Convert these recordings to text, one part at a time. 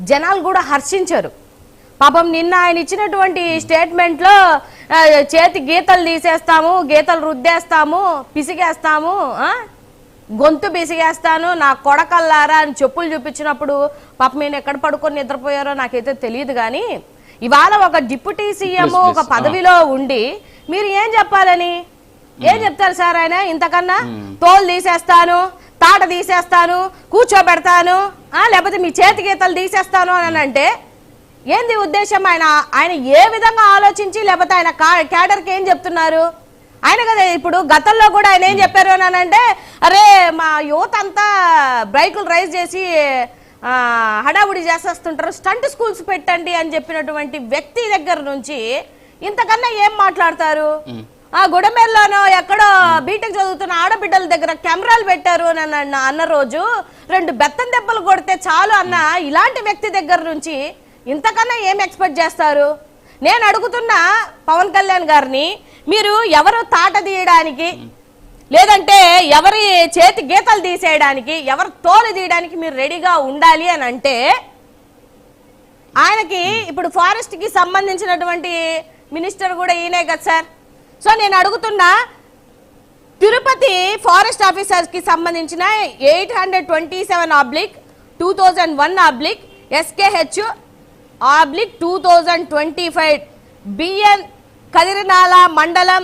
జనాలు కూడా హర్షించారు. పాపం నిన్న ఆయన ఇచ్చినటువంటి స్టేట్మెంట్లో చేతి గీతలు తీసేస్తాము, గీతలు రుద్దేస్తాము, పిసిగేస్తాము, గొంతు పిసిగేస్తాను నా కొడకల్లారా అని చెప్పులు చూపించినప్పుడు పాపం నేను ఎక్కడ పడుకొని నిద్రపోయారో నాకైతే తెలియదు. కానీ ఇవాళ ఒక డిప్యూటీ సీఎం ఒక పదవిలో ఉండి మీరు ఏం చెప్పాలని ఏం చెప్తారు సార్? ఆయన ఇంతకన్నా తోలు తీసేస్తాను, తాట తీసేస్తాను, కూర్చోబెడతాను, లేకపోతే మీ చేతి గీతలు తీసేస్తాను అని అంటే ఏంది ఉద్దేశం? ఆయన ఏ విధంగా ఆలోచించి లేకపోతే ఆయన క్యాడర్కి ఏం చెప్తున్నారు? ఆయన కదా ఇప్పుడు గతంలో కూడా ఆయన ఏం చెప్పారు అని అంటే, అరే మా యువత అంతా బైకులు రైజ్ చేసి హడావుడి చేసేస్తుంటారు, స్టంట్ స్కూల్స్ పెట్టండి అని చెప్పినటువంటి వ్యక్తి దగ్గర నుంచి ఇంతకన్నా ఏం మాట్లాడతారు? గుడమేల్లోనో ఎక్కడో బీటెక్ చదువుతున్న ఆడబిడ్డల దగ్గర కెమెరాలు పెట్టారు అన్న రోజు 2 బెత్తం దెబ్బలు కొడితే చాలు అన్న ఇలాంటి వ్యక్తి దగ్గర నుంచి ఇంతకన్నా ఏం ఎక్స్పెక్ట్ చేస్తారు? నేను అడుగుతున్నా పవన్ కళ్యాణ్ గారిని, మీరు ఎవరు తాట తీయడానికి లేదంటే ఎవరి చేతి గీతలు తీసేయడానికి ఎవరు తోలు తీయడానికి మీరు రెడీగా ఉండాలి అని అంటే, ఆయనకి ఇప్పుడు ఫారెస్ట్ కి సంబంధించినటువంటి మినిస్టర్ కూడా ఈయనే కదా సార్. సో నేను అడుగుతున్నా, తిరుపతి ఫారెస్ట్ ఆఫీసర్స్ కి సంబంధించిన 820/2025/SKH/2025 బిఎన్ కదిరినాల మండలం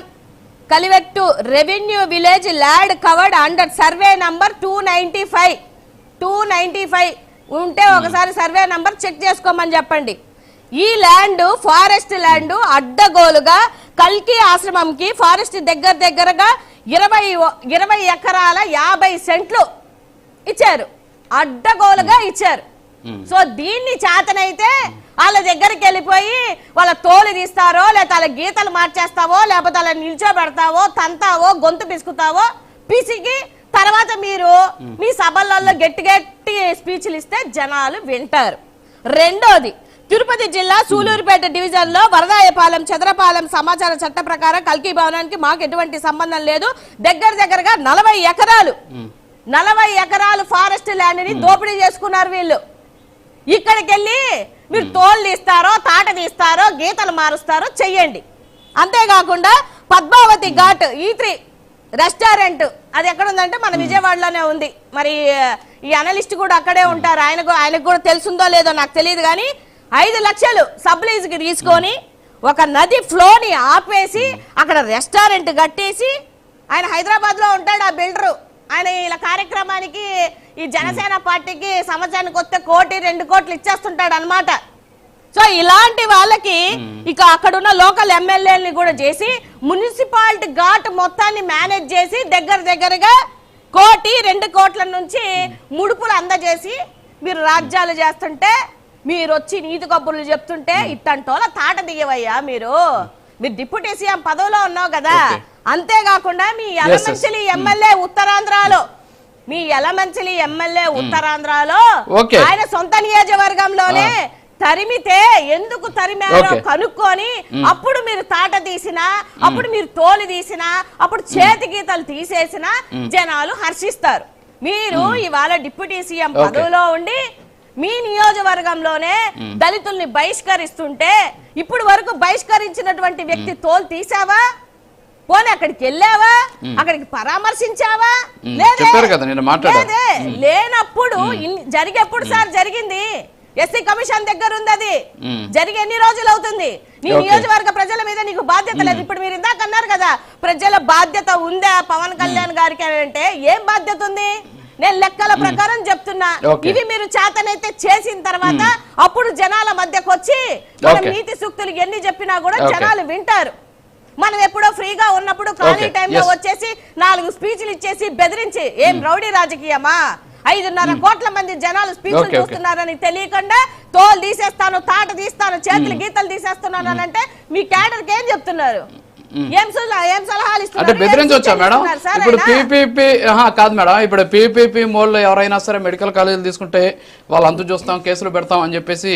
Kalivettu revenue village land covered under survey number 295 ఉంటే ఒకసారి సర్వే నంబర్ చెక్ చేసుకోమని చెప్పండి. ఈ ల్యాండ్ ఫారెస్ట్ ల్యాండ్ అడ్డగోలుగా కల్కి ఆశ్రమంకి ఫారెస్ట్ దగ్గరగా 20 ఎకరాల 50 సెంట్లు ఇచ్చారు, అడ్డగోలుగా ఇచ్చారు. సో దీన్ని చేతనైతే వాళ్ళ దగ్గరికి వెళ్ళిపోయి వాళ్ళ తోలు తీస్తారో లేకపోతే వాళ్ళ గీతలు మార్చేస్తావో లేకపోతే వాళ్ళ నిల్చోబెడతావో, తంతావో, గొంతు పిసుకుతావో, పిసికి తర్వాత మీరు మీ సభలలో గట్టి గట్టి స్పీచ్లు ఇస్తే జనాలు వింటారు. రెండోది, తిరుపతి జిల్లా సూలూరుపేట డివిజన్ లో వరదాయపాలెం చంద్రపాలెం సమాచార చట్ట ప్రకారం కల్కి భవనానికి మాకు ఎటువంటి సంబంధం లేదు. దగ్గరగా 40 ఎకరాలు ఫారెస్ట్ ల్యాండ్ ని దోపిడీ చేసుకున్నారు వీళ్ళు. ఇక్కడికి వెళ్ళి మీరు తోలు తీస్తారో, తాట తీస్తారో, గీతలు మారుస్తారో చెయ్యండి. అంతేకాకుండా పద్మావతి ఘాట్ E3 రెస్టారెంట్ అది ఎక్కడ ఉందంటే మన విజయవాడలోనే ఉంది. మరి ఈ అనలిస్ట్ కూడా అక్కడే ఉంటారు, ఆయనకు కూడా తెలుసుందో లేదో నాకు తెలియదు. కానీ 5 లక్షలు సబ్లీజ్కి తీసుకొని ఒక నది ఫ్లోని ఆపేసి అక్కడ రెస్టారెంట్ కట్టేసి, ఆయన హైదరాబాద్ లో ఉంటాడు ఆ బిల్డరు. ఆయన ఇలా కార్యక్రమానికి ఈ జనసేన పార్టీకి సంవత్సరానికి వస్తే 1-2 కోట్లు ఇచ్చేస్తుంటాడు అనమాట. సో ఇలాంటి వాళ్ళకి ఇక అక్కడున్న లోకల్ ఎమ్మెల్యేలని కూడా చేసి మున్సిపాలిటీ ఘాట్ మొత్తాన్ని మేనేజ్ చేసి దగ్గరగా 1-2 కోట్ల నుంచి ముడుపులు అందజేసి మీరు రాజ్యాలు చేస్తుంటే, మీరు వచ్చి నీతి కబుర్లు చెప్తుంటే ఇట్టంటోలా తాట దిగవయ్యా. మీరు డిప్యూటీ సీఎం పదవిలో ఉన్నావు కదా. అంతేకాకుండా మీ యలమంచిలి ఎమ్మెల్యే ఉత్తరాంధ్రలో ఆయన సొంత నియోజకవర్గంలోనే తరిమితే ఎందుకు తరిమారో కనుక్కొని అప్పుడు మీరు తాట తీసినా, అప్పుడు మీరు తోలు తీసినా, అప్పుడు చేతి గీతలు తీసేసినా జనాలు హర్షిస్తారు. మీరు ఇవాళ డిప్యూటీ సీఎం పదవిలో ఉండి మీ నియోజకవర్గంలోనే దళితుల్ని బహిష్కరిస్తుంటే ఇప్పుడు వరకు బహిష్కరించినటువంటి వ్యక్తి తోలు తీసావా? పోనీ అక్కడికి వెళ్ళావా? అక్కడికి పరామర్శించావా? లేనప్పుడు జరిగేప్పుడు సార్ జరిగింది ఎస్సీ కమిషన్ దగ్గర ఉంది. అది జరిగి ఎన్ని రోజులు అవుతుంది? నీ నియోజకవర్గ ప్రజల మీద నీకు బాధ్యత లేదు. ఇప్పుడు మీరు ఇందాక అన్నారు కదా ప్రజల బాధ్యత ఉందా పవన్ కళ్యాణ్ గారికి అంటే, ఏం బాధ్యత ఉంది? నేను లెక్కల ప్రకారం చెప్తున్నా. ఇవి మీరు చేతనైతే చేసిన తర్వాత అప్పుడు జనాల మధ్యకు వచ్చి మనం నీతి సూక్తులు ఎన్ని చెప్పినా కూడా జనాలు వింటారు. మనం ఎప్పుడో ఫ్రీగా ఉన్నప్పుడు ఖాళీ టైంలో వచ్చేసి 4 స్పీచ్లు ఇచ్చేసి బెదిరించి ఏం రౌడీ రాజకీయమా? 5.5 కోట్ల మంది జనాలు స్పీచ్లు చూస్తున్నారని తెలియకుండా తోలు తీసేస్తాను, తాట తీస్తాను, చేతులు గీతలు తీసేస్తున్నాను అని అంటే మీ క్యాడర్కి ఏం చెప్తున్నారు? అంటే బెదిరించవచ్చా మేడం? ఇప్పుడు పీపీపీ కాదు మేడం, ఇప్పుడు పీపీపీ మోడ్లో ఎవరైనా సరే మెడికల్ కాలేజీలు తీసుకుంటే వాళ్ళు అంతు చూస్తాం, కేసులు పెడతాం అని చెప్పేసి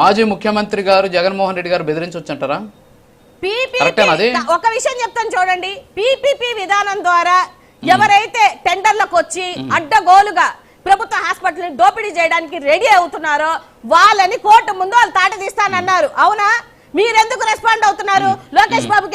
మాజీ ముఖ్యమంత్రి గారు జగన్మోహన్ రెడ్డి గారు బెదిరించవచ్చు అంటారా? ఒక విషయం చెప్తాను చూడండి, పీపీపీ విధానం ద్వారా ఎవరైతే టెండర్లకు వచ్చి అడ్డగోలుగా ప్రభుత్వ హాస్పిటల్ దోపిడీ చేయడానికి రెడీ అవుతున్నారో వాళ్ళని కోర్టు ముందు వాళ్ళు తాట తీస్తానన్నారు. అవునా? మీరెందుకు రెస్పాండ్ అవుతున్నారు? లోకేష్ బాబుకి